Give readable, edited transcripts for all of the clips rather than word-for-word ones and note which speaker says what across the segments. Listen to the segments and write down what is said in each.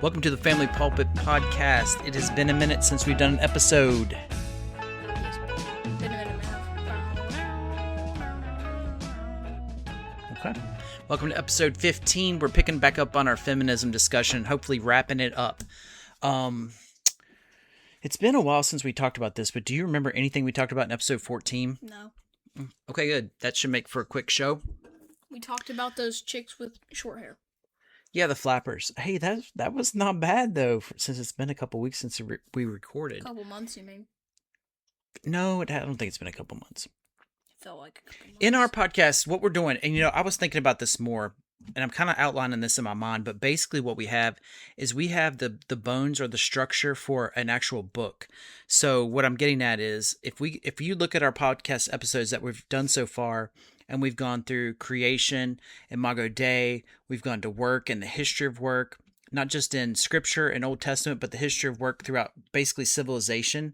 Speaker 1: Welcome to the Family Pulpit Podcast. It has been a minute since we've done an episode. Okay. Welcome to episode 15. We're picking back up on our feminism discussion, hopefully wrapping it up. It's been a while since we talked about this, but do you remember anything we talked about in episode 14?
Speaker 2: No.
Speaker 1: Okay, good. That should make for a quick show.
Speaker 2: We talked about those chicks with short hair.
Speaker 1: Yeah, the flappers. Hey, that was not bad, though, since it's been a couple weeks since we recorded.
Speaker 2: A couple months, you mean?
Speaker 1: No, I don't think it's been a couple months.
Speaker 2: It felt like a couple months.
Speaker 1: In our podcast, what we're doing, and I was thinking about this more, and I'm kind of outlining this in my mind, but basically what we have is we have the bones or the structure for an actual book. So what I'm getting at is if you look at our podcast episodes that we've done so far, and we've gone through creation, Imago Dei, we've gone to work and the history of work, not just in Scripture and Old Testament, but the history of work throughout basically civilization.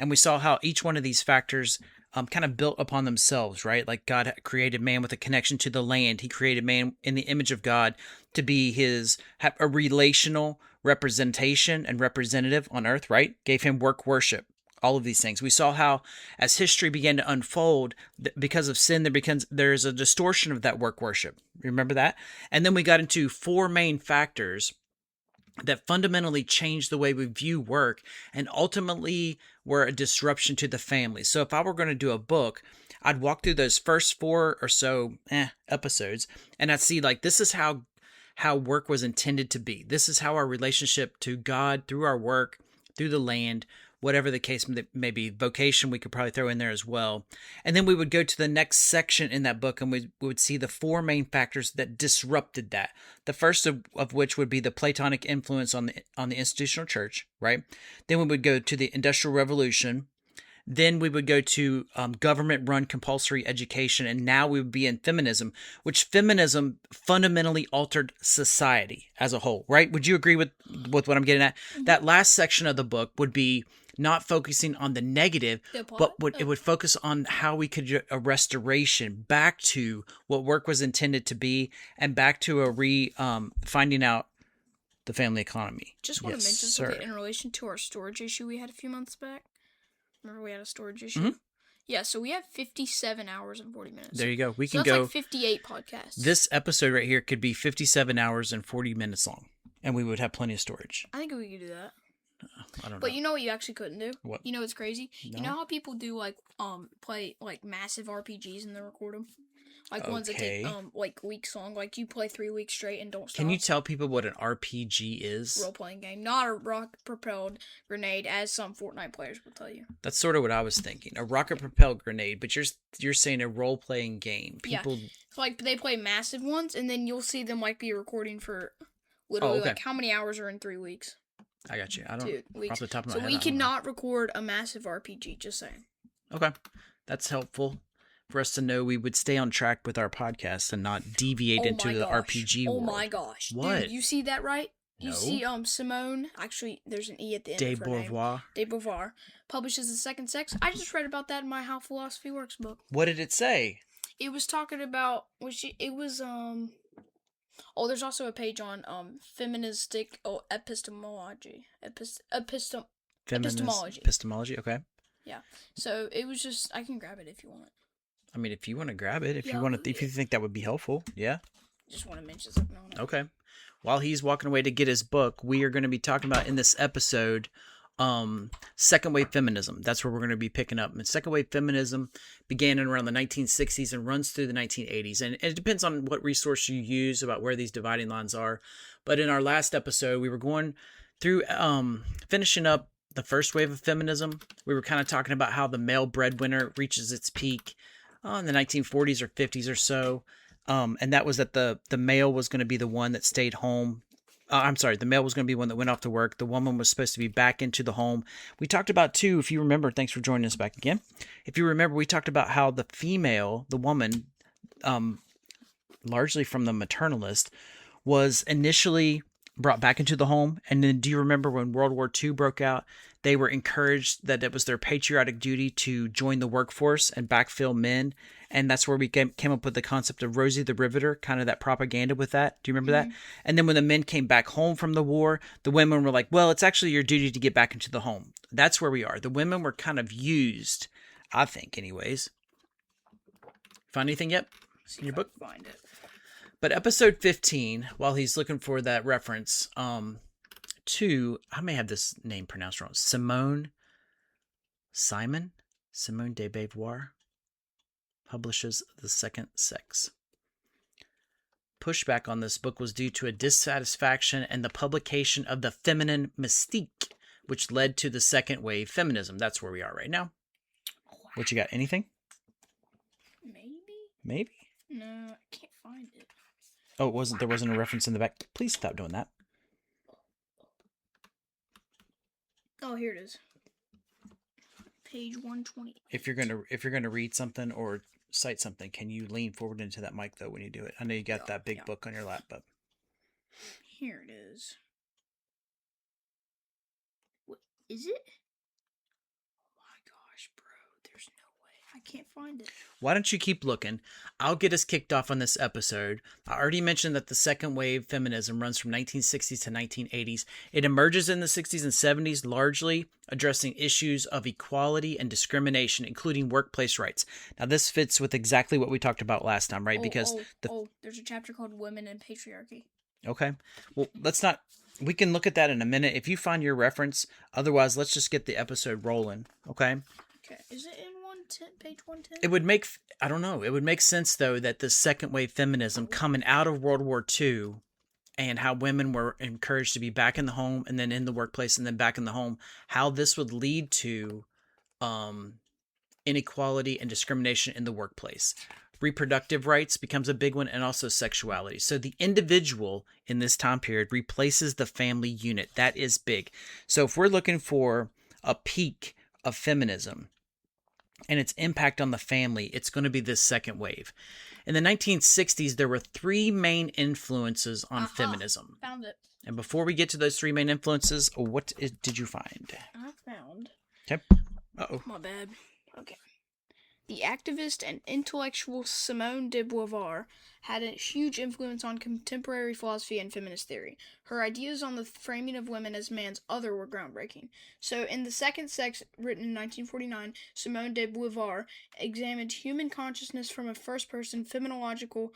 Speaker 1: And we saw how each one of these factors kind of built upon themselves, right? Like God created man with a connection to the land. He created man in the image of God to be have a relational representation and representative on earth, right? Gave him work worship. All of these things. We saw how, as history began to unfold, because of sin, there's a distortion of that work worship. Remember that? And then we got into four main factors that fundamentally changed the way we view work and ultimately were a disruption to the family. So if I were going to do a book, I'd walk through those first four or so episodes, and I'd see like this is how work was intended to be. This is how our relationship to God through our work, through the land, whatever the case may be, vocation we could probably throw in there as well. And then we would go to the next section in that book and we would see the four main factors that disrupted that. The first of which would be the Platonic influence on the institutional church, right? Then we would go to the Industrial Revolution. Then we would go to government-run compulsory education, and now we would be in feminism, which feminism fundamentally altered society as a whole, right? Would you agree with what I'm getting at? Mm-hmm. That last section of the book would be not focusing on the negative, but it would focus on how we could do a restoration back to what work was intended to be and back to finding out the family economy.
Speaker 2: Just want to mention something in relation to our storage issue we had a few months back. Remember we had a storage issue? Mm-hmm. Yeah, so we have 57 hours and 40 minutes.
Speaker 1: There you go. We can
Speaker 2: that's
Speaker 1: go.
Speaker 2: Like 58 podcasts.
Speaker 1: This episode right here could be 57 hours and 40 minutes long, and we would have plenty of storage.
Speaker 2: I think we could do that.
Speaker 1: I don't know.
Speaker 2: But you know what you actually couldn't do?
Speaker 1: What?
Speaker 2: You know what's crazy?
Speaker 1: No?
Speaker 2: You know how people do play like massive RPGs and they record them? Like ones that take like weeks long. Like you play 3 weeks straight and don't stop.
Speaker 1: Can you tell people what an RPG is?
Speaker 2: Role-playing game. Not a rocket-propelled grenade, as some Fortnite players will tell you.
Speaker 1: That's sort of what I was thinking. A rocket-propelled grenade, but you're saying a role-playing game. People...
Speaker 2: Yeah. Like they play massive ones, and then you'll see them like be recording for literally like how many hours are in 3 weeks.
Speaker 1: I got you. I don't know. Off the top of my head.
Speaker 2: So we cannot record a massive RPG, just saying.
Speaker 1: Okay. That's helpful for us to know we would stay on track with our podcast and not deviate into the RPG world.
Speaker 2: Oh my gosh.
Speaker 1: What?
Speaker 2: Dude, you see that right?
Speaker 1: No.
Speaker 2: You see Simone, actually there's an E at the end
Speaker 1: de
Speaker 2: of her
Speaker 1: Beauvoir.
Speaker 2: name. De Beauvoir. Publishes The Second Sex. I just read about that in my How Philosophy Works book.
Speaker 1: What did it say?
Speaker 2: It was talking about, there's also a page on feministic epistemology.
Speaker 1: Epistemology, okay.
Speaker 2: Yeah. So it was just, I can grab it if you want.
Speaker 1: I mean, if you want to grab it, if you think that would be helpful, yeah.
Speaker 2: Just want to mention something on it.
Speaker 1: Okay. While he's walking away to get his book, we are going to be talking about in this episode Second Wave Feminism. That's where we're going to be picking up. And Second Wave Feminism began in around the 1960s and runs through the 1980s. And it depends on what resource you use about where these dividing lines are. But in our last episode, we were going through finishing up the first wave of feminism. We were kind of talking about how the male breadwinner reaches its peak in the 1940s or 50s or so. And that was that the male was going to be the one that stayed home. The male was going to be one that went off to work. The woman was supposed to be back into the home. We talked about too, if you remember, thanks for joining us back again. If you remember, we talked about how the female, the woman, largely from the maternalist, was initially brought back into the home. And then do you remember when World War II broke out, they were encouraged that it was their patriotic duty to join the workforce and backfill men. And that's where we came up with the concept of Rosie the Riveter, kind of that propaganda with that. Do you remember that? And then when the men came back home from the war, the women were like, well, it's actually your duty to get back into the home. That's where we are. The women were kind of used, I think, anyways. Find anything yet in your book?
Speaker 2: Find it.
Speaker 1: But episode 15, while he's looking for that reference, to, I may have this name pronounced wrong, Simon de Beauvoir publishes The Second Sex. Pushback on this book was due to a dissatisfaction and the publication of the feminine mystique, which led to the second wave feminism. That's where we are right now. What you got? Anything? Maybe?
Speaker 2: No, I can't find it.
Speaker 1: Oh, there wasn't a reference in the back. Please stop doing that.
Speaker 2: Oh, here it is. Page 120.
Speaker 1: If you're gonna read something or cite something, can you lean forward into that mic though when you do it? I know you got that big book on your lap, but
Speaker 2: here it is. What is it? Oh my gosh, bro! There's no way. I can't find it.
Speaker 1: Why don't you keep looking? I'll get us kicked off on this episode. I already mentioned that the second wave feminism runs from 1960s to 1980s. It emerges in the 60s and 70s, largely addressing issues of equality and discrimination, including workplace rights. Now, this fits with exactly what we talked about last time, right?
Speaker 2: There's a chapter called Women and Patriarchy.
Speaker 1: Okay. Well, we can look at that in a minute if you find your reference. Otherwise, let's just get the episode rolling, okay?
Speaker 2: Okay. Is it in page 110?
Speaker 1: It would make, I don't know, it would make sense, though, that the second wave feminism coming out of World War II and how women were encouraged to be back in the home and then in the workplace and then back in the home, how this would lead to inequality and discrimination in the workplace. Reproductive rights becomes a big one, and also sexuality. So the individual in this time period replaces the family unit. That is big. So if we're looking for a peak of feminism and its impact on the family, it's going to be this second wave. In the 1960s, there were three main influences on feminism.
Speaker 2: Found it.
Speaker 1: And before we get to those three main influences, did you find?
Speaker 2: I found.
Speaker 1: Okay. Uh-oh.
Speaker 2: My bad. Okay. The activist and intellectual Simone de Beauvoir had a huge influence on contemporary philosophy and feminist theory. Her ideas on the framing of women as man's other were groundbreaking. So, in The Second Sex, written in 1949, Simone de Beauvoir examined human consciousness from a first-person phenomenological...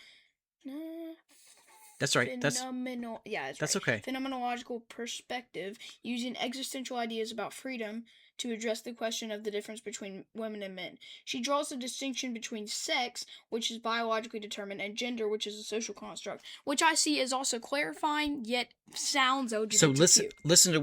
Speaker 1: That's right. That's
Speaker 2: right.
Speaker 1: Okay.
Speaker 2: Phenomenological perspective, using existential ideas about freedom to address the question of the difference between women and men. She draws a distinction between sex, which is biologically determined, and gender, which is a social construct, which I see as also clarifying, yet sounds LGBTQ.
Speaker 1: So listen to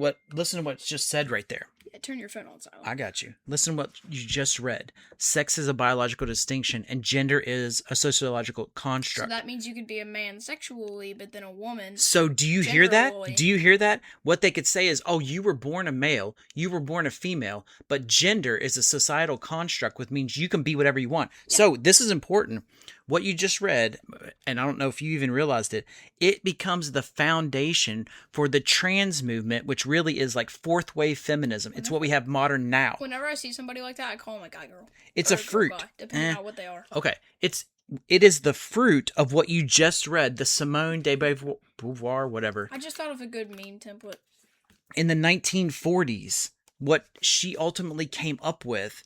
Speaker 1: what's just said right there.
Speaker 2: Yeah, turn your phone on silent.
Speaker 1: I got you. Listen to what you just read. Sex is a biological distinction, and gender is a sociological construct.
Speaker 2: So that means you could be a man sexually, but then a woman.
Speaker 1: So do you hear that? Do you hear that? What they could say is, oh, you were born a male, you were born a female, but gender is a societal construct, which means you can be whatever you want. Yeah. So this is important. What you just read, and I don't know if you even realized it, it becomes the foundation for the trans movement, which really is like fourth wave feminism. It's what we have modern now.
Speaker 2: Whenever I see somebody like that, I call them a guy girl.
Speaker 1: It's a fruit.
Speaker 2: Guy, depending on what they are.
Speaker 1: Okay. It is the fruit of what you just read, the Simone de Beauvoir, whatever.
Speaker 2: I just thought of a good meme template.
Speaker 1: In the 1940s, what she ultimately came up with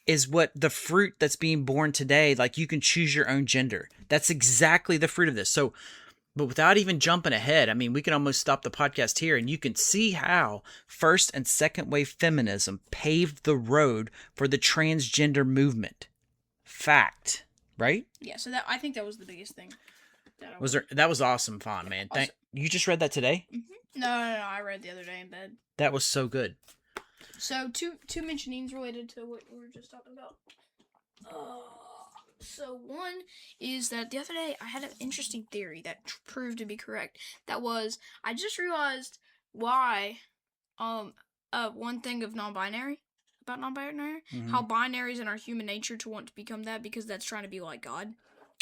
Speaker 1: is what the fruit that's being born today, like you can choose your own gender. That's exactly the fruit of this. So, but without even jumping ahead, I mean, we can almost stop the podcast here and you can see how first and second wave feminism paved the road for the transgender movement. Fact, right?
Speaker 2: Yeah, so I think that was the biggest thing.
Speaker 1: That was awesome, Fawn, man. You just read that today?
Speaker 2: Mm-hmm. No, I read the other day in bed.
Speaker 1: That was so good.
Speaker 2: So, two mentionings related to what we were just talking about. So, one is that the other day I had an interesting theory that proved to be correct. That was, I just realized why, one thing of non-binary, about non-binary, how binary is in our human nature to want to become that because that's trying to be like God.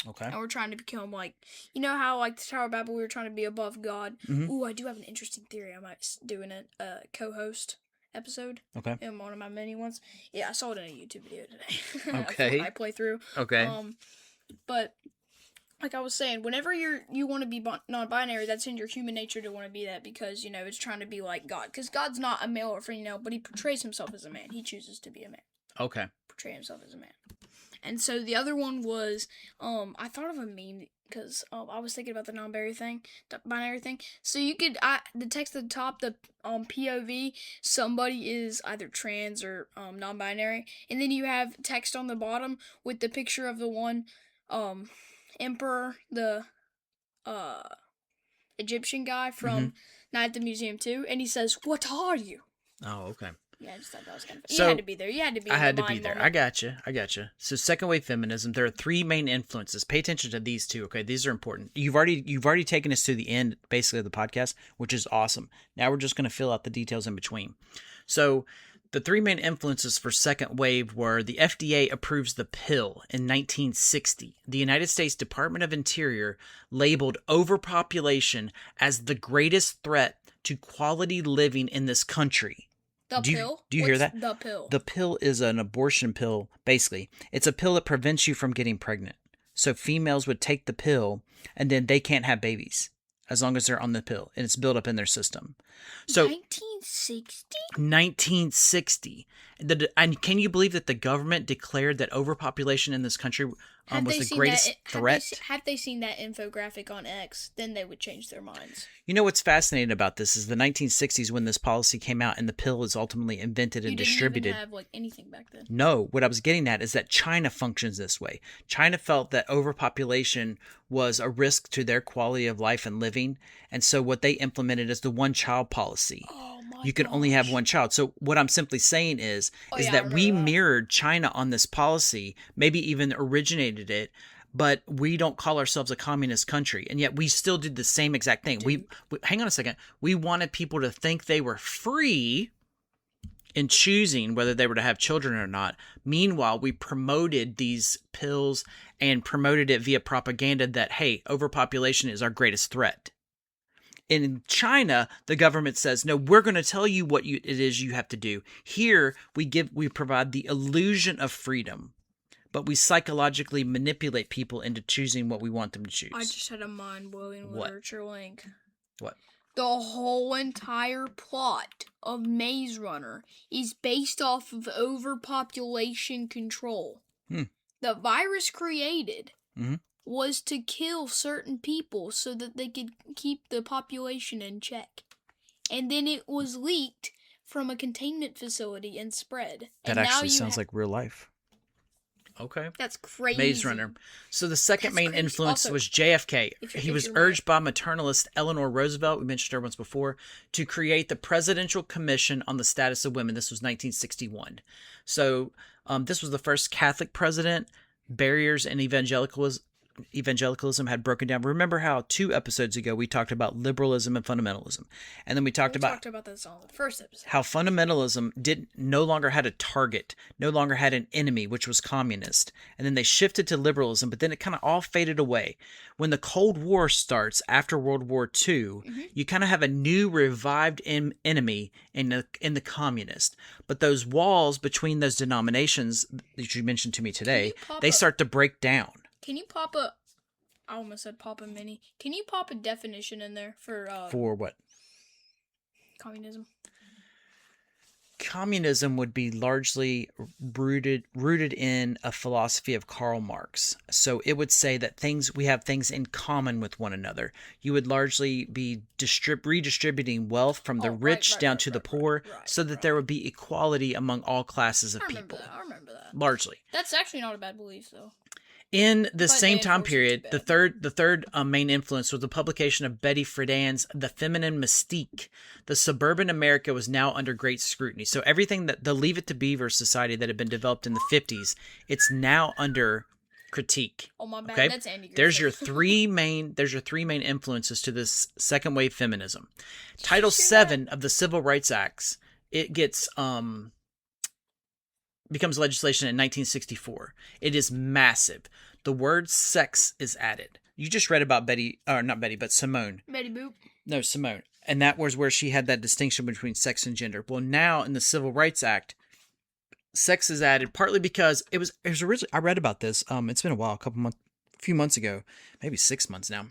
Speaker 1: Okay.
Speaker 2: And we're trying to become like, you know how like the Tower of Babel we were trying to be above God.
Speaker 1: Mm-hmm.
Speaker 2: Ooh, I do have an interesting theory. I might do in a co-host episode.
Speaker 1: Okay.
Speaker 2: In one of my many ones. Yeah, I saw it in a YouTube video today.
Speaker 1: Okay.
Speaker 2: A Fortnite playthrough.
Speaker 1: Okay.
Speaker 2: But like I was saying, whenever you want to be non-binary, that's in your human nature to want to be that because, you know, it's trying to be like God. Because God's not a male or female, but he portrays himself as a man. He chooses to be a man.
Speaker 1: Okay.
Speaker 2: Portray himself as a man. And so the other one was, I thought of a meme because I was thinking about the non-binary thing. So you could, the text at the top, the POV, somebody is either trans or non-binary, and then you have text on the bottom with the picture of the one, emperor, the Egyptian guy from Night at the Museum 2, and he says, "What are you?"
Speaker 1: Oh, okay.
Speaker 2: Yeah, I just thought that was kind of.
Speaker 1: So,
Speaker 2: you had to be there. You had to be.
Speaker 1: I had to
Speaker 2: the
Speaker 1: be
Speaker 2: mind
Speaker 1: there.
Speaker 2: moment.
Speaker 1: I gotcha. So second wave feminism, there are three main influences. Pay attention to these two, okay? These are important. You've already taken us to the end, basically, of the podcast, which is awesome. Now we're just going to fill out the details in between. So the three main influences for second wave were the FDA approves the pill in 1960. The United States Department of Interior labeled overpopulation as the greatest threat to quality living in this country. Do you hear that?
Speaker 2: The pill?
Speaker 1: The pill is an abortion pill, basically. It's a pill that prevents you from getting pregnant. So females would take the pill, and then they can't have babies as long as they're on the pill, and it's built up in their system. So
Speaker 2: 1960?
Speaker 1: 1960. And can you believe that the government declared that overpopulation in this country was the greatest threat?
Speaker 2: Had they seen that infographic on X, then they would change their minds.
Speaker 1: You know what's fascinating about this is the 1960s when this policy came out and the pill was ultimately invented and distributed.
Speaker 2: You didn't even have anything back then.
Speaker 1: No, what I was getting at is that China functions this way. China felt that overpopulation was a risk to their quality of life and living, and so what they implemented is the one-child policy.
Speaker 2: Oh my
Speaker 1: You can only have one child. So what I'm simply saying is that we mirrored China on this policy, maybe even originated it, but we don't call ourselves a communist country, and yet we still did the same exact thing. We hang on a second. We wanted people to think they were free in choosing whether they were to have children or not. Meanwhile, we promoted these pills and promoted it via propaganda that, hey, overpopulation is our greatest threat. In China, the government says, no, we're going to tell you what it is you have to do. Here, we provide the illusion of freedom, but we psychologically manipulate people into choosing what we want them to choose.
Speaker 2: I just had a mind-blowing literature link.
Speaker 1: What?
Speaker 2: The whole entire plot of Maze Runner is based off of overpopulation control. The virus created was to kill certain people so that they could keep the population in check. And then it was leaked from a containment facility and spread.
Speaker 1: That actually sounds like real life. Okay.
Speaker 2: That's crazy.
Speaker 1: Maze Runner. So the second main influence was JFK. He was urged by maternalist Eleanor Roosevelt, we mentioned her once before, to create the Presidential Commission on the Status of Women. This was 1961. So this was the first Catholic president. Barriers and evangelicalism had broken down. Remember how 2 episodes ago we talked about liberalism and fundamentalism, and then we talked about
Speaker 2: this on the first episode.
Speaker 1: How fundamentalism no longer had a target, no longer had an enemy, which was communist, and then they shifted to liberalism, but then it kind of all faded away. When the Cold War starts after World War II, you kind of have a new revived enemy in the communist, but those walls between those denominations that you mentioned to me today, they start to break down.
Speaker 2: Can you pop I almost said pop a mini. Can you pop a definition in there for
Speaker 1: what?
Speaker 2: Communism.
Speaker 1: Communism would be largely rooted in a philosophy of Karl Marx. So it would say that we have things in common with one another. You would largely be redistributing wealth from the rich down to the poor so that there would be equality among all classes of people.
Speaker 2: I remember that.
Speaker 1: Largely.
Speaker 2: That's actually not a bad belief, though.
Speaker 1: In the same time period, the third main influence was the publication of Betty Friedan's The Feminine Mystique. The suburban America was now under great scrutiny. So everything that the Leave It to Beaver society that had been developed in the 50s, it's now under critique.
Speaker 2: Oh my bad,
Speaker 1: okay?
Speaker 2: That's Andy Griffith.
Speaker 1: There's your three main influences to this second wave feminism. Title VII of the Civil Rights Acts, it gets becomes legislation in 1964. It is massive. The word sex is added. You just read about not Betty, but Simone.
Speaker 2: Betty Boop.
Speaker 1: No, Simone. And that was where she had that distinction between sex and gender. Well, now in the Civil Rights Act, sex is added partly because it was originally, I read about this. It's been a while, a few months ago, maybe 6 months now.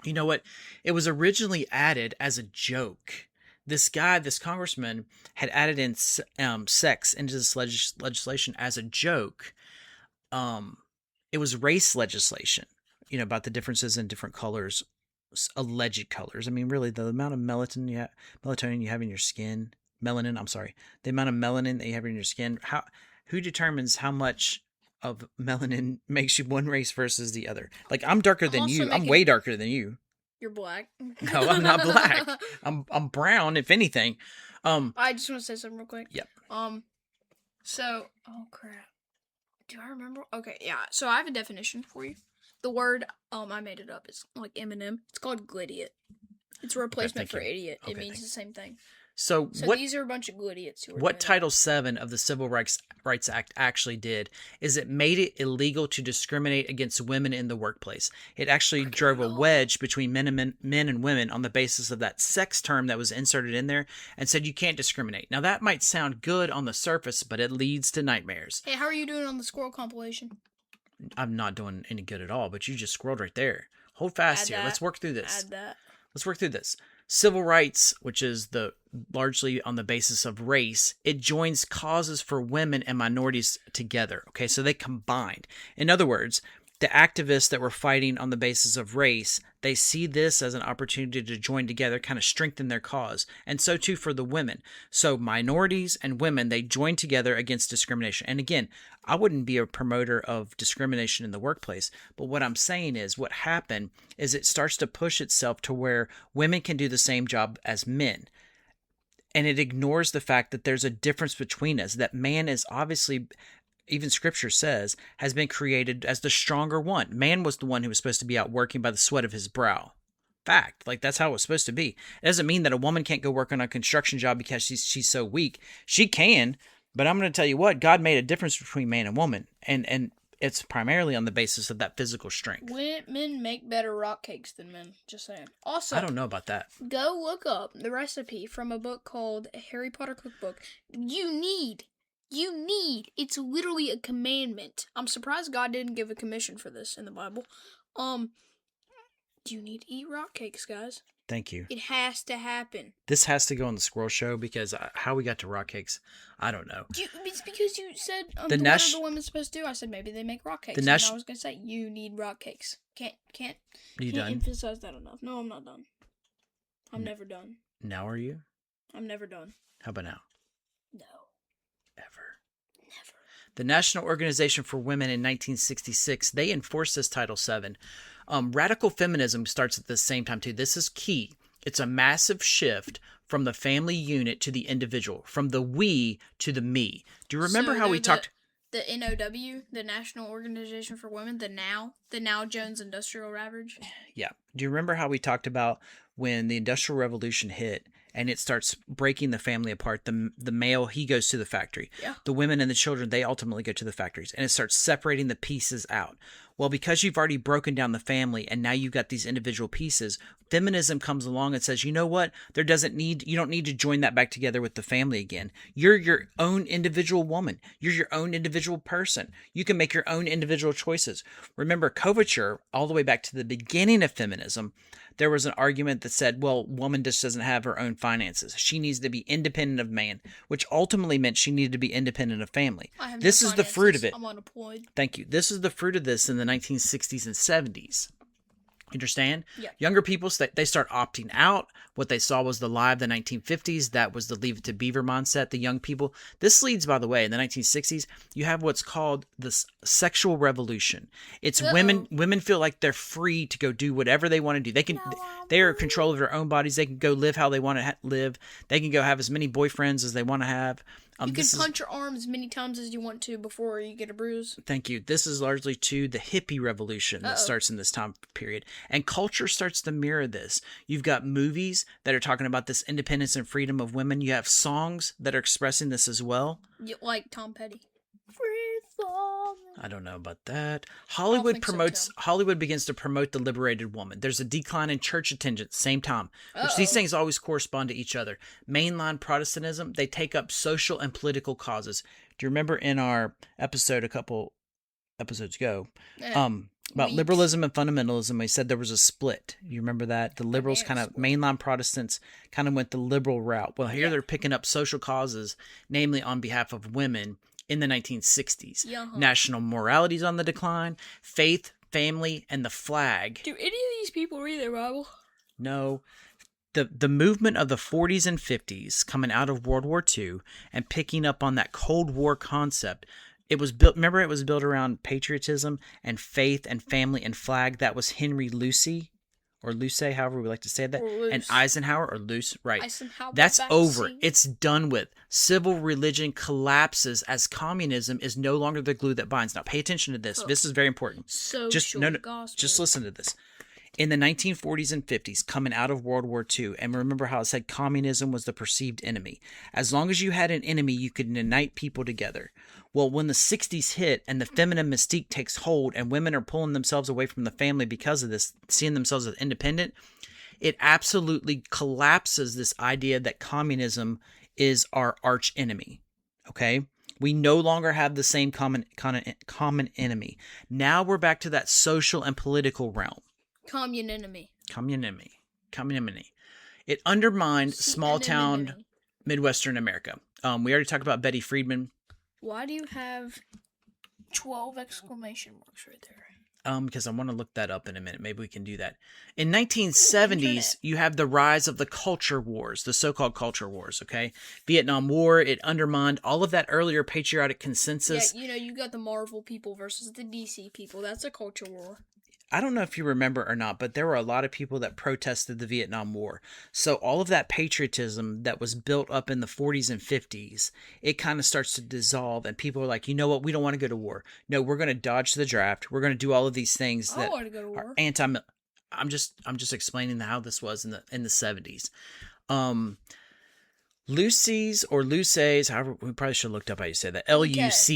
Speaker 1: You know what? It was originally added as a joke. This congressman, had added in sex into this legislation as a joke. It was race legislation, about the differences in different colors, alleged colors. I mean, really, the amount of melatonin you have in your skin, the amount of melanin that you have in your skin. Who determines how much of melanin makes you one race versus the other? Like, I'm darker than you. I'm way darker than you.
Speaker 2: You're black.
Speaker 1: No, I'm not black. I'm brown, if anything.
Speaker 2: I just want to say something real quick.
Speaker 1: Yep.
Speaker 2: So, oh crap. Do I remember? Okay, yeah. So I have a definition for you. The word, I made it up. It's like Eminem. It's called glittiot. It's a replacement for idiot. It means the same thing.
Speaker 1: So
Speaker 2: these are a bunch of glitiots.
Speaker 1: What Title VII of the Civil Rights Act actually did is it made it illegal to discriminate against women in the workplace. It actually drove a wedge between men and women on the basis of that sex term that was inserted in there and said you can't discriminate. Now, that might sound good on the surface, but it leads to nightmares.
Speaker 2: Hey, how are you doing on the squirrel compilation?
Speaker 1: I'm not doing any good at all, but you just scrolled right there. Hold fast here. Let's work through this.
Speaker 2: Add that.
Speaker 1: Let's work through this. Civil rights, which is largely on the basis of race, it joins causes for women and minorities together. Okay, so they combined. In other words, the activists that were fighting on the basis of race, they see this as an opportunity to join together, kind of strengthen their cause. And so too for the women. So minorities and women, they join together against discrimination. And again, I wouldn't be a promoter of discrimination in the workplace. But what I'm saying is what happened is it starts to push itself to where women can do the same job as men. And it ignores the fact that there's a difference between us, that man is obviously, even scripture says, has been created as the stronger one. Man was the one who was supposed to be out working by the sweat of his brow. Fact. Like, that's how it was supposed to be. It doesn't mean that a woman can't go work on a construction job because she's so weak. She can, but I'm going to tell you what, God made a difference between man and woman. And it's primarily on the basis of that physical strength.
Speaker 2: Women make better rock cakes than men. Just saying. Also,
Speaker 1: I don't know about that.
Speaker 2: Go look up the recipe from a book called Harry Potter Cookbook. You need, it's literally a commandment. I'm surprised God didn't give a commission for this in the Bible. You need to eat rock cakes, guys.
Speaker 1: Thank you.
Speaker 2: It has to happen.
Speaker 1: This has to go on the Squirrel Show because how we got to rock cakes, I don't know.
Speaker 2: It's because you said what are the women supposed to do? I said maybe they make rock cakes. And I was going to say you need rock cakes. Can't emphasize that enough. No, I'm not done. I'm never done.
Speaker 1: Now are you?
Speaker 2: I'm never done.
Speaker 1: How about now?
Speaker 2: No.
Speaker 1: Ever. Never. The National Organization for Women in 1966, they enforced this Title VII. Radical feminism starts at the same time, too. This is key. It's a massive shift from the family unit to the individual, from the we to the me. Do you remember how we talked?
Speaker 2: The NOW, the National Organization for Women, the Now Jones Industrial Ravage?
Speaker 1: Yeah. Do you remember how we talked about when the Industrial Revolution hit and it starts breaking the family apart? The male, he goes to the factory.
Speaker 2: Yeah.
Speaker 1: The women and the children, they ultimately go to the factories. And it starts separating the pieces out. Well, because you've already broken down the family and now you've got these individual pieces, feminism comes along and says, you know what? You don't need to join that back together with the family again. You're your own individual woman. You're your own individual person. You can make your own individual choices. Remember, coverture, all the way back to the beginning of feminism, there was an argument that said, well, woman just doesn't have her own finances. She needs to be independent of man, which ultimately meant she needed to be independent of family. This is the fruit of it.
Speaker 2: I'm unemployed.
Speaker 1: Thank you. This is the fruit of this in the 1960s and 70s. Understand?
Speaker 2: Yeah.
Speaker 1: Younger people, they start opting out. What they saw was the lie of the 1950s. That was the Leave It to Beaver mindset, the young people. This leads, by the way, in the 1960s, you have what's called the sexual revolution. It's women feel like they're free to go do whatever they want to do. They are in control of their own bodies. They can go live how they want to live. They can go have as many boyfriends as they want to have.
Speaker 2: You can punch your arm as many times as you want to before you get a bruise.
Speaker 1: Thank you. This is largely to the hippie revolution that starts in this time period. And culture starts to mirror this. You've got movies that are talking about this independence and freedom of women. You have songs that are expressing this as well.
Speaker 2: Like Tom Petty.
Speaker 1: I don't know about that. Hollywood begins to promote the liberated woman. There's a decline in church attendance, same time, which these things always correspond to each other. Mainline Protestantism, they take up social and political causes. Do you remember in our episode a couple episodes ago about liberalism and fundamentalism, we said there was a split. You remember that? The liberals mainline Protestants kind of went the liberal route. Well, here they're picking up social causes, namely on behalf of women, in the 1960s. National morality is on the decline. Faith, family, and the flag.
Speaker 2: Do any of these people read their Bible?
Speaker 1: No. The movement of the 40s and 50s coming out of World War II and picking up on that Cold War concept. It was built around patriotism and faith and family and flag. That was Henry Lucy, or Luce, however we like to say that, and Eisenhower, or Luce, right. That's over. It's done with. Civil religion collapses as communism is no longer the glue that binds. Now, pay attention to this. This is very important. Just listen to this. In the 1940s and 50s, coming out of World War II, and remember how it said communism was the perceived enemy. As long as you had an enemy, you could unite people together. Well, when the 60s hit and the feminine mystique takes hold and women are pulling themselves away from the family because of this, seeing themselves as independent, it absolutely collapses this idea that communism is our arch enemy. Okay? We no longer have the same common enemy. Now we're back to that social and political realm. Community. It undermined small town Midwestern America. We already talked about Betty Friedman.
Speaker 2: Why do you have 12 exclamation marks right there?
Speaker 1: Because I want to look that up in a minute. Maybe we can do that. In 1970s, you have the rise of the culture wars, the so-called culture wars, okay? Vietnam War, it undermined all of that earlier patriotic consensus.
Speaker 2: Yeah, you got the Marvel people versus the DC people. That's a culture war.
Speaker 1: I don't know if you remember or not, but there were a lot of people that protested the Vietnam War. So all of that patriotism that was built up in the 40s and 50s, it kind of starts to dissolve, and people are like, you know what, we don't want to go to war. No, we're going to dodge the draft. We're going to do all of these things that
Speaker 2: want to go to war.
Speaker 1: Are anti. I'm just explaining how this was in the 70s. Lucy's or Luce's, however, we probably should have looked up how you say that. Luce.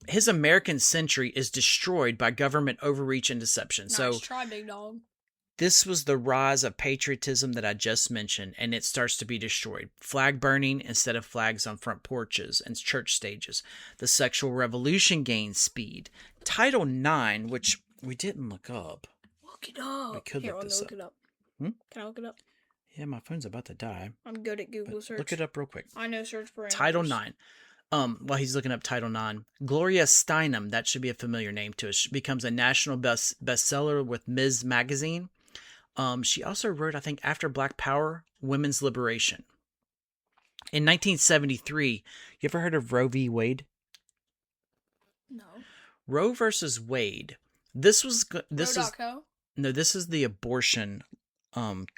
Speaker 1: His American century is destroyed by government overreach and deception.
Speaker 2: Nice try, big dog.
Speaker 1: This was the rise of patriotism that I just mentioned, and it starts to be destroyed. Flag burning instead of flags on front porches and church stages. The sexual revolution gains speed. Title IX, which we didn't look up.
Speaker 2: Look it up.
Speaker 1: We could look this up.
Speaker 2: Look it up.
Speaker 1: Can
Speaker 2: I look it up?
Speaker 1: Yeah, my phone's about to die.
Speaker 2: I'm good at Google search.
Speaker 1: Look it up real quick.
Speaker 2: I know search parameters.
Speaker 1: Title IX. While he's looking up Title IX, Gloria Steinem, that should be a familiar name to us, she becomes a national bestseller with Ms. Magazine. She also wrote, I think, After Black Power, Women's Liberation. In 1973, you ever heard of Roe v. Wade?
Speaker 2: No.
Speaker 1: Roe versus Wade. This is the abortion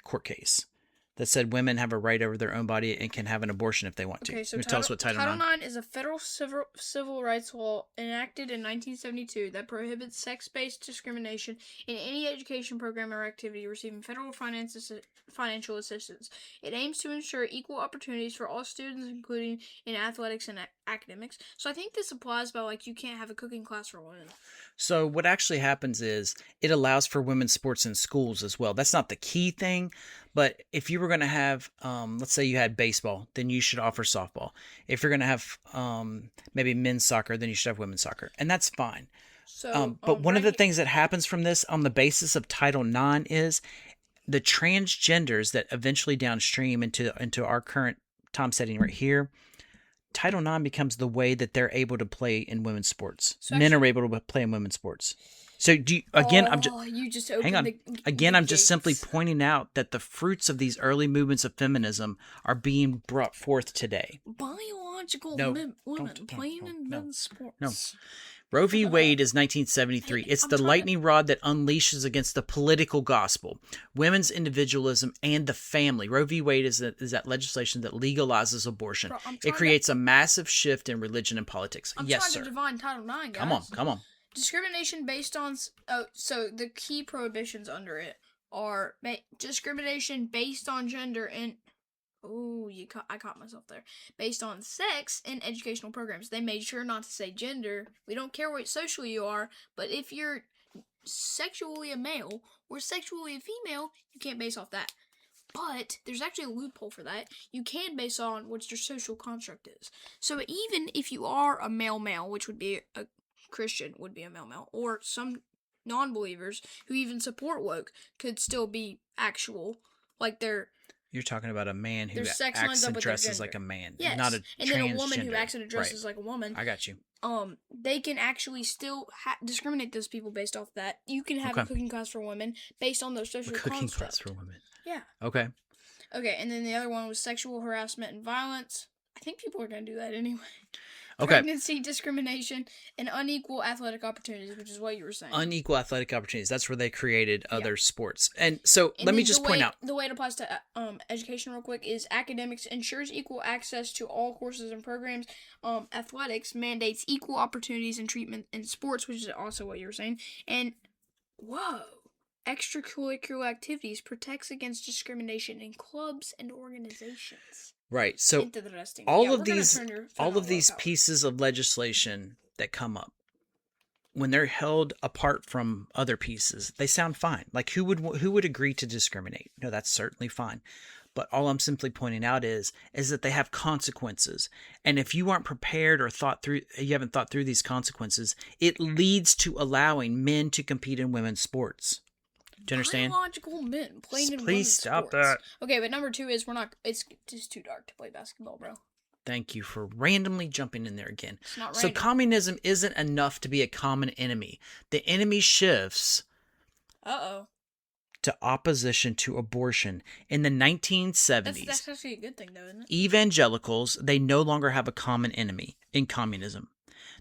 Speaker 1: court case that said women have a right over their own body and can have an abortion if they want to.
Speaker 2: Okay, so
Speaker 1: tell us what Title IX
Speaker 2: is a federal civil rights law enacted in 1972 that prohibits sex-based discrimination in any education program or activity receiving federal financial assistance. It aims to ensure equal opportunities for all students, including in athletics and academics. So I think this applies by, you can't have a cooking class for women.
Speaker 1: So what actually happens is it allows for women's sports in schools as well. That's not the key thing, but if you were going to have, let's say you had baseball, then you should offer softball. If you're going to have maybe men's soccer, then you should have women's soccer, and that's fine. But one of the things that happens from this on the basis of Title IX is the transgenders that eventually downstream into our current time setting right here. Title IX becomes the way that they're able to play in women's sports. Men are able to play in women's sports. So I'm just simply pointing out that the fruits of these early movements of feminism are being brought forth today.
Speaker 2: Biological women playing in men's sports.
Speaker 1: No. Roe v. Wade is 1973. It's the lightning rod that unleashes against the political gospel, women's individualism, and the family. Roe v. Wade is that legislation that legalizes abortion.
Speaker 2: Bro,
Speaker 1: It creates a massive shift in religion and politics.
Speaker 2: I'm
Speaker 1: yes,
Speaker 2: trying
Speaker 1: sir.
Speaker 2: to define Title IX, guys.
Speaker 1: Come on.
Speaker 2: Discrimination based on... so the key prohibitions under it are discrimination based on gender and... Oh, I caught myself there. Based on sex in educational programs. They made sure not to say gender. We don't care what socially you are, but if you're sexually a male or sexually a female, you can't base off that. But there's actually a loophole for that. You can base on what your social construct is. So even if you are a male, which would be a Christian, would be a male, or some non-believers who even support woke could still be actual, like they're...
Speaker 1: You're talking about a man who
Speaker 2: sex
Speaker 1: acts
Speaker 2: lines up
Speaker 1: and
Speaker 2: with their
Speaker 1: dresses
Speaker 2: gender.
Speaker 1: like a man,
Speaker 2: Yes.
Speaker 1: not a
Speaker 2: and
Speaker 1: transgender.
Speaker 2: then a woman who acts and dresses like a woman.
Speaker 1: I got you.
Speaker 2: They can actually still discriminate those people based off that. You can have a cooking class for women based on those social constructs.
Speaker 1: Cooking class for women.
Speaker 2: Yeah.
Speaker 1: Okay.
Speaker 2: Okay, and then the other one was sexual harassment and violence. I think people are going to do that anyway.
Speaker 1: Okay.
Speaker 2: Pregnancy, discrimination, and unequal athletic opportunities, which is what you were saying.
Speaker 1: Unequal athletic opportunities. That's where they created other sports. And so let me just point out.
Speaker 2: The way it applies to education real quick is academics ensures equal access to all courses and programs. Athletics mandates equal opportunities and treatment in sports, which is also what you were saying. And, extracurricular activities protects against discrimination in clubs and organizations.
Speaker 1: Right. So all of these pieces of legislation that come up, when they're held apart from other pieces, they sound fine. Like who would agree to discriminate? No, that's certainly fine. But all I'm simply pointing out is that they have consequences. And if you aren't prepared or you haven't thought through these consequences, it leads to allowing men to compete in women's sports. Do you understand?
Speaker 2: Biological men playing in
Speaker 1: Please stop
Speaker 2: sports.
Speaker 1: that.
Speaker 2: Okay, but number 2 is it's just too dark to play basketball, bro.
Speaker 1: Thank you for randomly jumping in there again.
Speaker 2: It's not
Speaker 1: So
Speaker 2: random.
Speaker 1: communism isn't enough to be a common enemy. The enemy shifts to opposition to abortion. In the 1970s,
Speaker 2: that's actually a good thing, though, isn't it?
Speaker 1: evangelicals, they no longer have a common enemy in communism.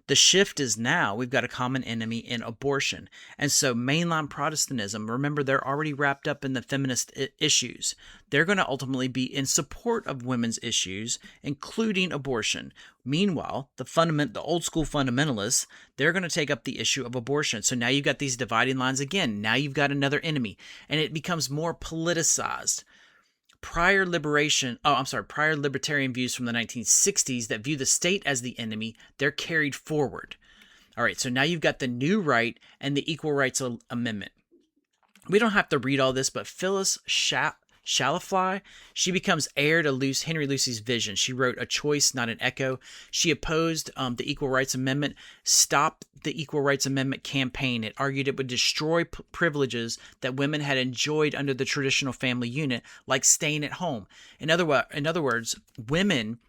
Speaker 1: The shift is now we've got a common enemy in abortion. And so mainline Protestantism, remember, they're already wrapped up in the feminist issues. They're going to ultimately be in support of women's issues, including abortion. Meanwhile, the old school fundamentalists, they're going to take up the issue of abortion. So now you've got these dividing lines again. Now you've got another enemy, and it becomes more politicized. Prior libertarian views from the 1960s that view the state as the enemy, they're carried forward. All right, so now you've got the new right and the Equal Rights Amendment. We don't have to read all this, but Phyllis Schlafly, she becomes heir to Henry Lucy's vision. She wrote A Choice, Not an Echo. She opposed the Equal Rights Amendment, stopped the Equal Rights Amendment campaign. It argued it would destroy privileges that women had enjoyed under the traditional family unit, like staying at home. In other words,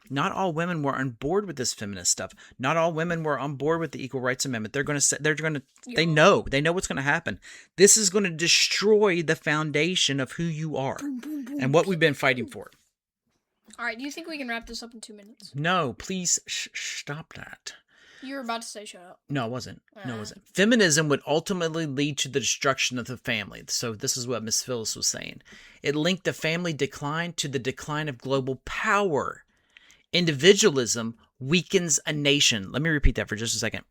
Speaker 1: not all women were on board with this feminist stuff. Not all women were on board with the Equal Rights Amendment. They know what's going to happen. This is going to destroy the foundation of who you are and what we've been fighting for.
Speaker 2: All right, do you think we can wrap this up in 2 minutes?
Speaker 1: No, please stop that.
Speaker 2: You were about to say shut up.
Speaker 1: No, I wasn't. Feminism would ultimately lead to the destruction of the family. So this is what Miss Phyllis was saying. It linked the family decline to the decline of global power. Individualism weakens a nation. Let me repeat that for just a second.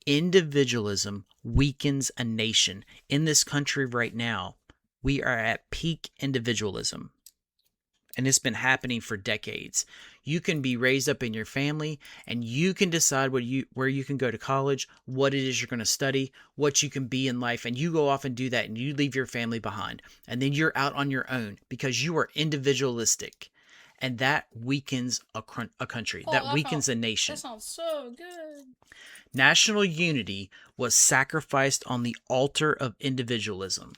Speaker 1: Individualism weakens a nation. In this country right now, we are at peak individualism. And it's been happening for decades. You can be raised up in your family, and you can decide where you can go to college, what it is you're going to study, what you can be in life, and you go off and do that, and you leave your family behind. And then you're out on your own because you are individualistic. And that weakens a country. That weakens a nation.
Speaker 2: That sounds so good.
Speaker 1: National unity was sacrificed on the altar of individualism.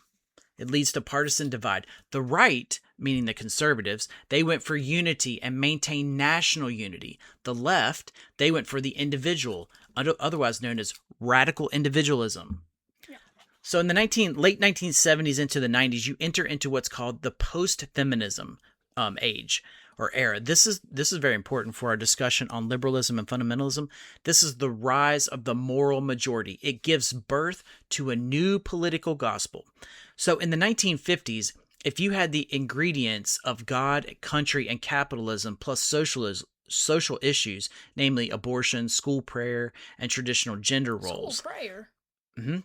Speaker 1: It leads to partisan divide. The right, meaning the conservatives, they went for unity and maintain national unity. The left, they went for the individual, otherwise known as radical individualism. Yeah. So in the late 1970s into the 90s, you enter into what's called the post-feminism age, or era. This is very important for our discussion on liberalism and fundamentalism. This is the rise of the moral majority. It gives birth to a new political gospel. So in the 1950s, if you had the ingredients of God, country, and capitalism plus social issues, namely abortion, school prayer, and traditional gender roles.
Speaker 2: School prayer?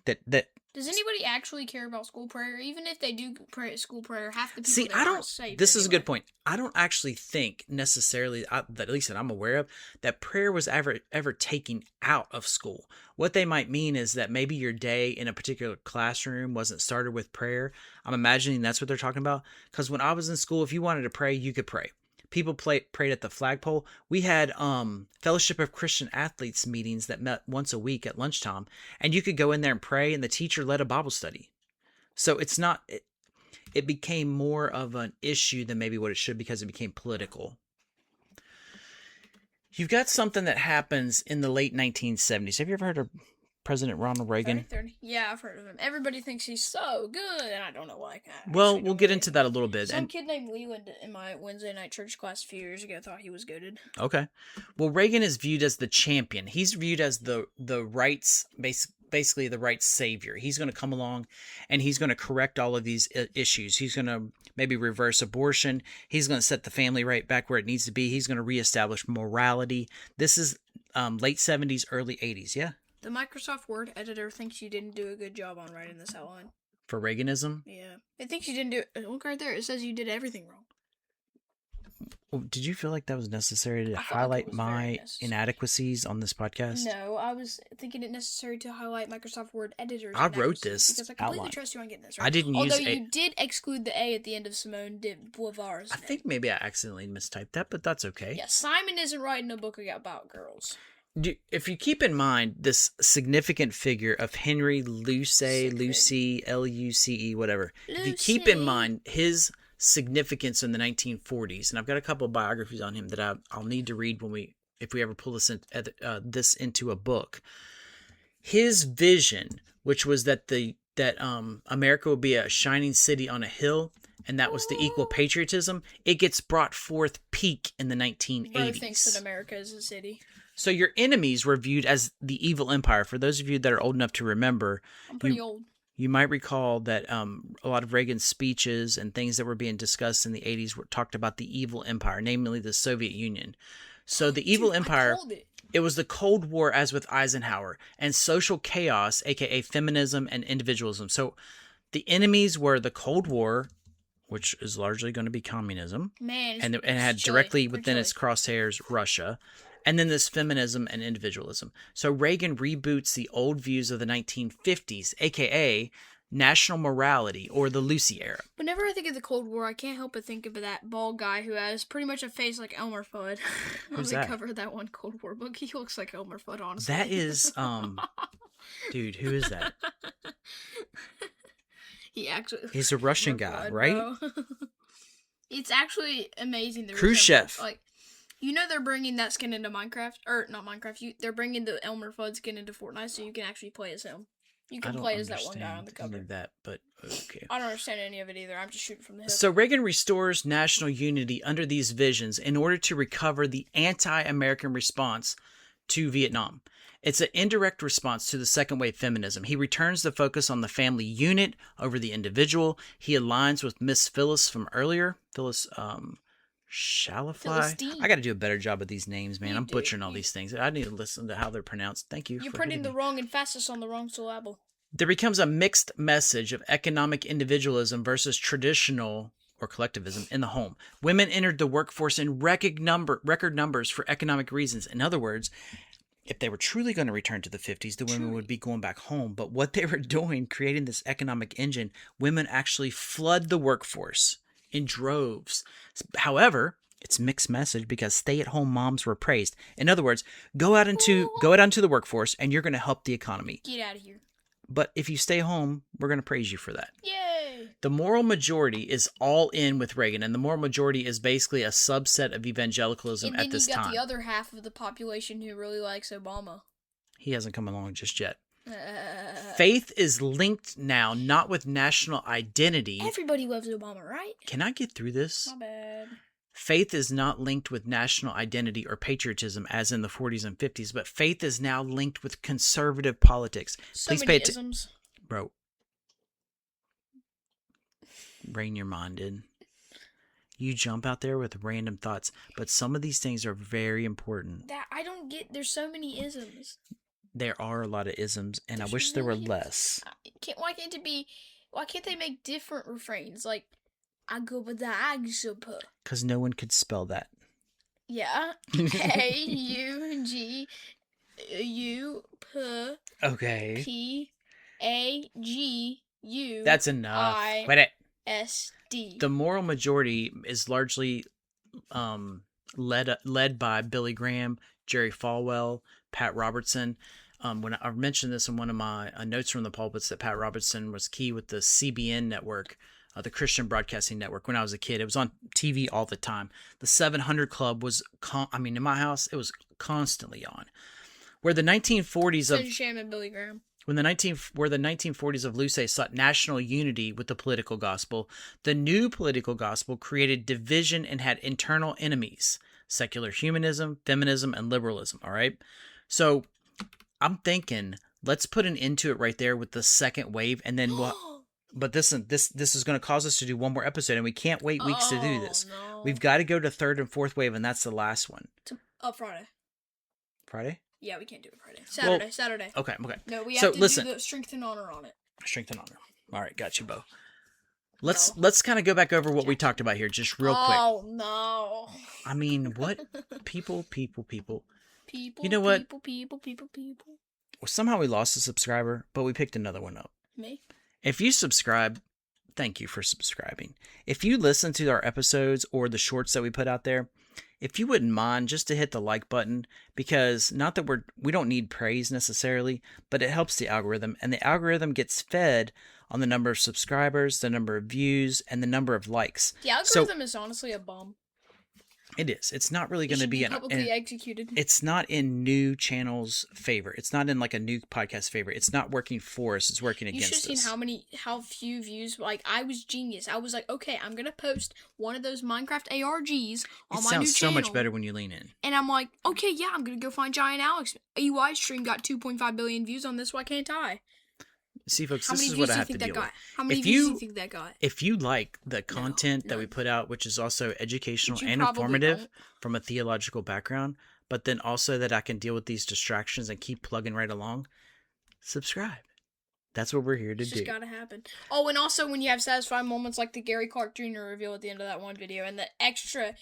Speaker 1: That
Speaker 2: Does anybody actually care about school prayer? Even if they do pray at school prayer, half the people
Speaker 1: See,
Speaker 2: there aren't saved.
Speaker 1: This is a good point. I don't actually think necessarily, that at least that I'm aware of, that prayer was ever taken out of school. What they might mean is that maybe your day in a particular classroom wasn't started with prayer. I'm imagining that's what they're talking about. Because when I was in school, if you wanted to pray, you could pray. People prayed at the flagpole. We had Fellowship of Christian Athletes meetings that met once a week at lunchtime, and you could go in there and pray, and the teacher led a Bible study. So it's not. It became more of an issue than maybe what it should because it became political. You've got something that happens in the late 1970s. Have you ever heard of President Ronald Reagan?
Speaker 2: 30. Yeah, I've heard of him. Everybody thinks he's so good, and I don't know why.
Speaker 1: Well, we'll get into that a little bit.
Speaker 2: Some kid named Leland in my Wednesday night church class a few years ago thought he was goated.
Speaker 1: Okay. Well, Reagan is viewed as the champion. He's viewed as the rights, basically the rights savior. He's going to come along and he's going to correct all of these issues. He's going to maybe reverse abortion. He's going to set the family right back where it needs to be. He's going to reestablish morality. This is late 70s, early 80s. Yeah.
Speaker 2: The Microsoft Word editor thinks you didn't do a good job on writing this outline.
Speaker 1: For Reaganism?
Speaker 2: Yeah. It thinks you didn't do it. Look right there. It says you did everything wrong.
Speaker 1: Well, did you feel like that was necessary to highlight my inadequacies on this podcast?
Speaker 2: No, I was thinking it necessary to highlight Microsoft Word editors.
Speaker 1: I wrote this
Speaker 2: because I completely trust you on getting this right.
Speaker 1: I didn't
Speaker 2: Although
Speaker 1: use
Speaker 2: you did exclude the A at the end of Simone de Beauvoir's
Speaker 1: I think maybe I accidentally mistyped that, but that's okay.
Speaker 2: Yeah, Simon isn't writing a book about girls.
Speaker 1: If you keep in mind this significant figure of Henry Luce, L-U-C-E, whatever.
Speaker 2: Lucy.
Speaker 1: If you keep in mind his significance in the 1940s, and I've got a couple of biographies on him that I'll need to read if we ever pull this into a book. His vision, which was that America would be a shining city on a hill, and that was the equal patriotism, it gets brought forth peak in the 1980s.
Speaker 2: Bro thinks that America is a city.
Speaker 1: So your enemies were viewed as the evil empire. For those of you that are old enough to remember,
Speaker 2: I'm pretty old.
Speaker 1: You might recall that a lot of Reagan's speeches and things that were being discussed in the 80s talked about the evil empire, namely the Soviet Union. So the evil empire, it was the Cold War as with Eisenhower, and social chaos, aka feminism and individualism. So the enemies were the Cold War, which is largely going to be communism, and had directly within its crosshairs Russia. And then this feminism and individualism. So Reagan reboots the old views of the 1950s, a.k.a. national morality or the Lucy era.
Speaker 2: Whenever I think of the Cold War, I can't help but think of that bald guy who has pretty much a face like Elmer Fudd.
Speaker 1: Who's
Speaker 2: on the
Speaker 1: that?
Speaker 2: cover of that one Cold War book. He looks like Elmer Fudd, honestly.
Speaker 1: That is, dude, who is that? He's a Russian guy, right?
Speaker 2: It's actually amazing.
Speaker 1: Khrushchev.
Speaker 2: Like, you know they're bringing that skin into Minecraft, or not Minecraft. They're bringing the Elmer Fudd skin into Fortnite, so you can actually play as him. You can play as that one guy on the cover.
Speaker 1: I don't understand any of that, but okay.
Speaker 2: I don't understand any of it either. I'm just shooting from the hip.
Speaker 1: So Reagan restores national unity under these visions in order to recover the anti-American response to Vietnam. It's an indirect response to the Second Wave Feminism. He returns the focus on the family unit over the individual. He aligns with Miss Phyllis from earlier. Phyllis, Shalafly. I got to do a better job of these names, man. I'm butchering all these things. I need to listen to how they're pronounced. Thank you.
Speaker 2: You're putting the wrong emphasis on the wrong syllable.
Speaker 1: There becomes a mixed message of economic individualism versus traditional or collectivism in the home. Women entered the workforce in record numbers for economic reasons. In other words, if they were truly going to return to the 50s, the women would be going back home. But what they were doing, creating this economic engine, women actually flood the workforce in droves. However, it's mixed message because stay-at-home moms were praised. In other words, go out into the workforce and you're going to help the economy.
Speaker 2: Get out of here.
Speaker 1: But if you stay home, we're going to praise you for that.
Speaker 2: Yay!
Speaker 1: The moral majority is all in with Reagan, and the moral majority is basically a subset of evangelicalism at this time.
Speaker 2: And then you got the other half of the population who really likes Obama.
Speaker 1: He hasn't come along just yet. Faith is linked now, not with national identity.
Speaker 2: Everybody loves Obama, right?
Speaker 1: Can I get through this?
Speaker 2: My bad.
Speaker 1: faith is not linked with national identity or patriotism as in the 40s and 50s, but faith is now linked with conservative politics.
Speaker 2: So
Speaker 1: Please
Speaker 2: many
Speaker 1: pay attention.
Speaker 2: isms.
Speaker 1: Bro, rein your mind in. You jump out there with random thoughts, but some of these things are very important.
Speaker 2: That I don't get. There's so many isms.
Speaker 1: There are a lot of isms, and
Speaker 2: There's
Speaker 1: I wish there were
Speaker 2: millions.
Speaker 1: less.
Speaker 2: Why can't it be? Why can't they make different refrains? Like, I go with the Agsupa.
Speaker 1: Because no one could spell that.
Speaker 2: Yeah. A-U-G U-P
Speaker 1: Okay.
Speaker 2: P-A-G-U.
Speaker 1: That's enough. Quit it.
Speaker 2: S-D.
Speaker 1: The moral majority is largely led by Billy Graham, Jerry Falwell, Pat Robertson. When I mentioned this in one of my notes from the pulpits, that Pat Robertson was key with the CBN network, the Christian Broadcasting Network. When I was a kid, it was on TV all the time. The 700 Club was, in my house, it was constantly on. Where the 1940s of
Speaker 2: Sham and Billy Graham.
Speaker 1: where the 1940s of Luce sought national unity with the political gospel, the new political gospel created division and had internal enemies: secular humanism, feminism, and liberalism. All right, so I'm thinking let's put an end to it right there with the second wave, and then we'll. But this is going to cause us to do one more episode, and we can't wait weeks to do this.
Speaker 2: No.
Speaker 1: We've got to go to third and fourth wave, and that's the last one.
Speaker 2: Friday.
Speaker 1: Friday?
Speaker 2: Yeah, we can't do it Friday. Saturday.
Speaker 1: Okay.
Speaker 2: No, we have to
Speaker 1: listen.
Speaker 2: do the strength and honor on it.
Speaker 1: Strength and honor. All right, got you, Bo. Let's kind of go back over what we talked about here, just real quick.
Speaker 2: Oh no!
Speaker 1: I mean, what people.
Speaker 2: People.
Speaker 1: You know what?
Speaker 2: People.
Speaker 1: Somehow we lost a subscriber, but we picked another one up.
Speaker 2: Me?
Speaker 1: If you subscribe, thank you for subscribing. If you listen to our episodes or the shorts that we put out there, if you wouldn't mind just to hit the like button, because not that we don't need praise necessarily, but it helps the algorithm, and the algorithm gets fed on the number of subscribers, the number of views, and the number of likes.
Speaker 2: The algorithm is honestly a bum.
Speaker 1: It is. It's not really going to be
Speaker 2: publicly executed.
Speaker 1: It's not in new channels' favor. It's not in like a new podcast favor. It's not working for us. It's working against us.
Speaker 2: You should have seen how few views. Like, I was genius. I was like, okay, I'm gonna post one of those Minecraft ARGs on my new channel. It sounds
Speaker 1: so much better when you lean in.
Speaker 2: And I'm like, okay, yeah, I'm gonna go find Giant Alex. AUI stream got 2.5 billion views on this. Why can't I?
Speaker 1: See, folks, this is what I have to deal with.
Speaker 2: How many views do you think that got?
Speaker 1: If you like the content that we put out, which is also educational and informative from a theological background, but then also that I can deal with these distractions and keep plugging right along, subscribe. That's what we're here to do.
Speaker 2: It's just gotta happen. Oh, and also when you have satisfying moments like the Gary Clark Jr. reveal at the end of that one video, and the extra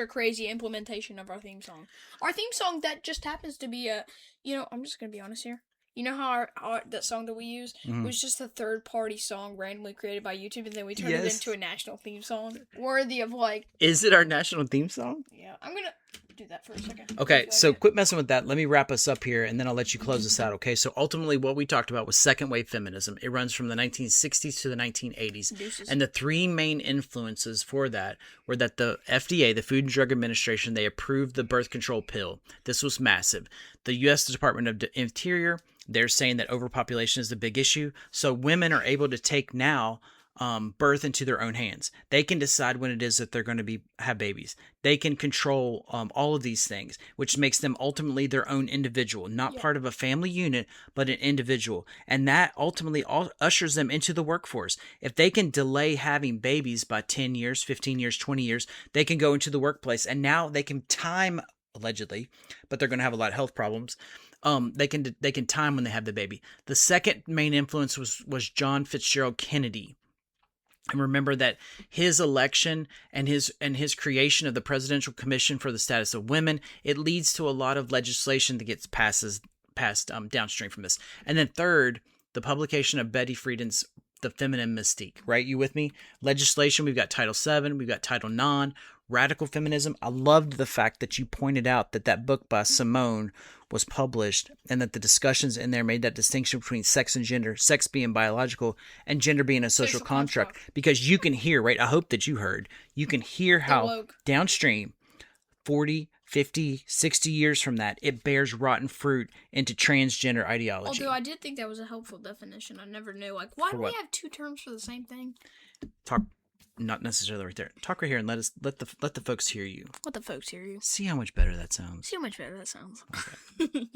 Speaker 2: crazy implementation of our theme song. Our theme song that just happens to be I'm just gonna be honest here. You know how that song that we use was just a third-party song randomly created by YouTube, and then we turned it into a national theme song worthy of like...
Speaker 1: Is it our national theme song?
Speaker 2: Yeah, I'm gonna do that for a second.
Speaker 1: Okay, so quit messing with that. Let me wrap us up here, and then I'll let you close us out, okay? So ultimately what we talked about was Second Wave Feminism. It runs from the 1960s to the 1980s.
Speaker 2: Deuces.
Speaker 1: And the three main influences for that were that the FDA, the Food and Drug Administration, they approved the birth control pill. This was massive. The U.S. Department of the Interior, they're saying that overpopulation is the big issue. So women are able to take now birth into their own hands. They can decide when it is that they're going to have babies. They can control all of these things, which makes them ultimately their own individual, not part of a family unit, but an individual. And that ultimately ushers them into the workforce. If they can delay having babies by 10 years, 15 years, 20 years, they can go into the workplace, and now they can time, allegedly, but they're going to have a lot of health problems. They can time when they have the baby. The second main influence was John Fitzgerald Kennedy. And remember that his election and his creation of the Presidential Commission for the Status of Women, it leads to a lot of legislation that gets passed downstream from this. And then third, the publication of Betty Friedan's The Feminine Mystique. Right? You with me? Legislation, we've got Title VII, we've got Title IX, radical feminism. I loved the fact that you pointed out that book by Simone was published, and that the discussions in there made that distinction between sex and gender, sex being biological and gender being a social construct. Because you can hear, right? I hope that you can hear how downstream, 40, 50, 60 years from that, it bears rotten fruit into transgender ideology.
Speaker 2: Although I did think that was a helpful definition. I never knew, like, why do we have two terms for the same thing?
Speaker 1: Talk. not necessarily right there. Talk right here and let the folks hear you.
Speaker 2: Let the folks hear you.
Speaker 1: See how much better that sounds.
Speaker 2: See how much better that sounds.
Speaker 1: Okay.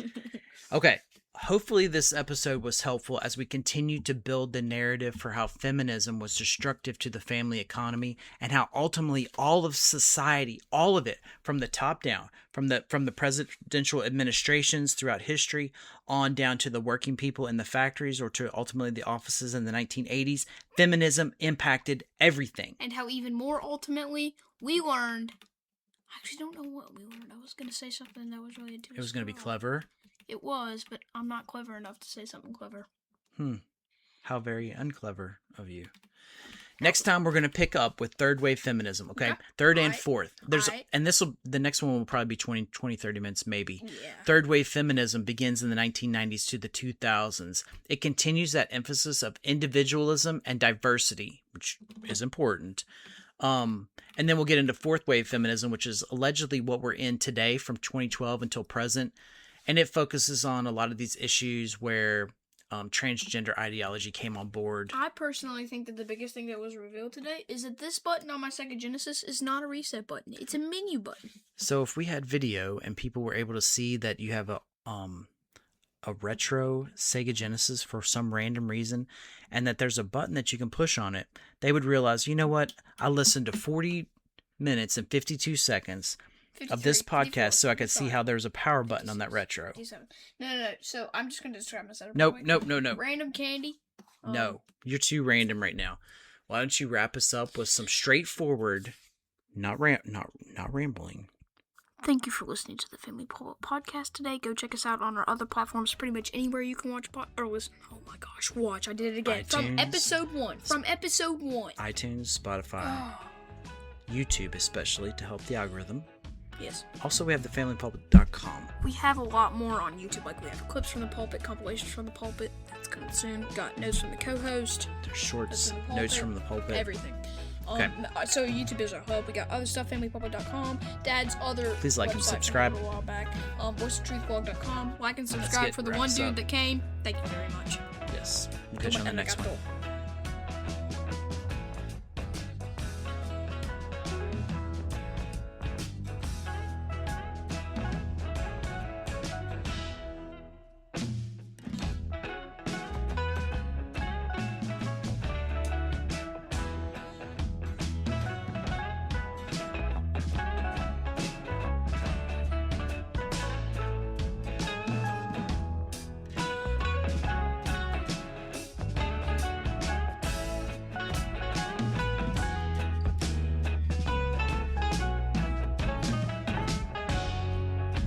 Speaker 1: Okay. Hopefully this episode was helpful as we continue to build the narrative for how feminism was destructive to the family economy and how ultimately all of society, all of it, from the top down, from the presidential administrations throughout history on down to the working people in the factories or to ultimately the offices in the 1980s, feminism impacted everything.
Speaker 2: And how even more ultimately we learned. I actually don't know what we learned. I was going to say something that was related to
Speaker 1: It was going to be clever.
Speaker 2: It was, but I'm not clever enough to say something clever.
Speaker 1: How very unclever of you. Next time we're going to pick up with third wave feminism, okay? Third and fourth. And the next one will probably be 20, 30 minutes maybe.
Speaker 2: Yeah.
Speaker 1: Third wave feminism begins in the 1990s to the 2000s. It continues that emphasis of individualism and diversity, which is important. And then we'll get into fourth wave feminism, which is allegedly what we're in today from 2012 until present. And it focuses on a lot of these issues where transgender ideology came on board.
Speaker 2: I personally think that the biggest thing that was revealed today is that this button on my Sega Genesis is not a reset button. It's a menu button.
Speaker 1: So if we had video and people were able to see that you have a retro Sega Genesis for some random reason and that there's a button that you can push on it, they would realize, you know what? I listened to 40 minutes and 52 seconds of this podcast so I could see how there's a power button on that retro.
Speaker 2: 57. No. So I'm just going to describe my setup.
Speaker 1: Nope.
Speaker 2: Random candy.
Speaker 1: No, you're too random right now. Why don't you wrap us up with some straightforward, not rambling.
Speaker 2: Thank you for listening to the Family Pulpit Podcast today. Go check us out on our other platforms, pretty much anywhere you can watch or listen. Oh my gosh, watch! I did it again.
Speaker 1: iTunes,
Speaker 2: From episode one.
Speaker 1: iTunes, Spotify, YouTube especially to help the algorithm.
Speaker 2: Yes.
Speaker 1: Also, we have thefamilypulpit.com.
Speaker 2: We have a lot more on YouTube. Like we have clips from the pulpit, compilations from the pulpit. That's coming soon. Got notes from the co-host.
Speaker 1: There's shorts, notes from the pulpit.
Speaker 2: Everything.
Speaker 1: Okay.
Speaker 2: So YouTube is our hub. We got other stuff, familypulpit.com. Dad's other
Speaker 1: Please like and subscribe.
Speaker 2: A while back. voicetruthblog.com. Like and subscribe for the one dude that came. Thank you very much.
Speaker 1: Yes. We'll catch you on the next one.